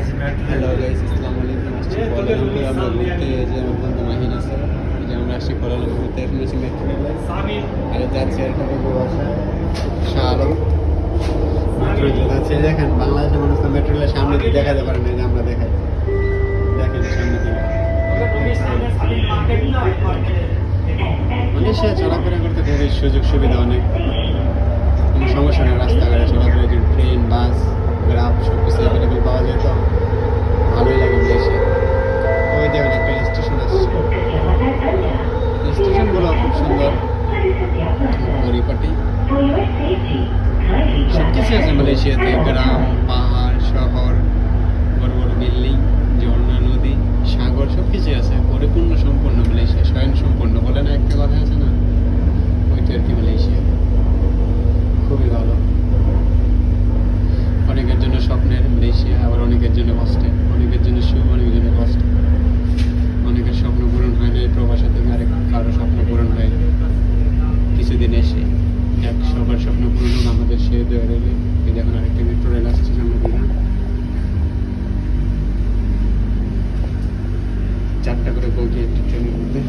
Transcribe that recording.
Hello guys, আসসালামু আলাইকুম। আসছি কুয়ালালামপুর আমরা ঘুরতে। এই যে আমার বন্ধু মাহিন আছে, এই যে আমরা আসছি কুয়ালালামপুর ঘুরতে। এখন আছি মেট্রো রেলে আর যাচ্ছি একটা বাসায় শাহ আলম মেট্রো রেলে যাচ্ছে। দেখেন বাংলাদেশের মানুষ তো মেট্রো রেলের সামনে দিয়ে দেখাতে পারে না, যে আমরা দেখাই। দেখেন সামনে দিয়ে মানে সে চলাফেরা করতে খুবই সুযোগ সুবিধা, অনেক কোনো সমস্যা নেই। রাস্তাঘাটে চলাফেরা, ট্রেন বাস গ্রাম সব কিছু অ্যাভেলেবেল পাওয়া যায়, তো ভালোই লাগে এসে। ওই দেখেন একটা স্টেশন আসছে, স্টেশনগুলো খুব সুন্দর, পরিপাটি সব কিছু আছে মালয়েশিয়াতে। গ্রাম পাহাড় শহর, বড় বড় বিল্ডিং, ঝর্ণা নদী সাগর সব কিছুই আছে। পরিপূর্ণ সম্পূর্ণ মালয়েশিয়া, স্বয়ং সম্পূর্ণ বলে না একটা কথা আছে না, ওইটা আর কি। মালয়েশিয়া খুবই ভালো, অনেকের জন্য স্বপ্নের মালয়েশিয়া, আবার অনেকের জন্য কষ্টের। অনেকের জন্য সুখ, অনেকের জন্য কষ্ট। অনেকের স্বপ্ন পূরণ হয় না এই প্রবাসে থেকে, আরেক কারো স্বপ্ন পূরণ হয় কিছুদিন এসে। এক সবার স্বপ্ন পূরণ হোক, আমাদের সে দোয়া রইলে। এই দেখুন আরেকটা মেট্রো রেল আসছে সামনে দিকে, 4টা করে বগি একটি ট্রেনের মধ্যে।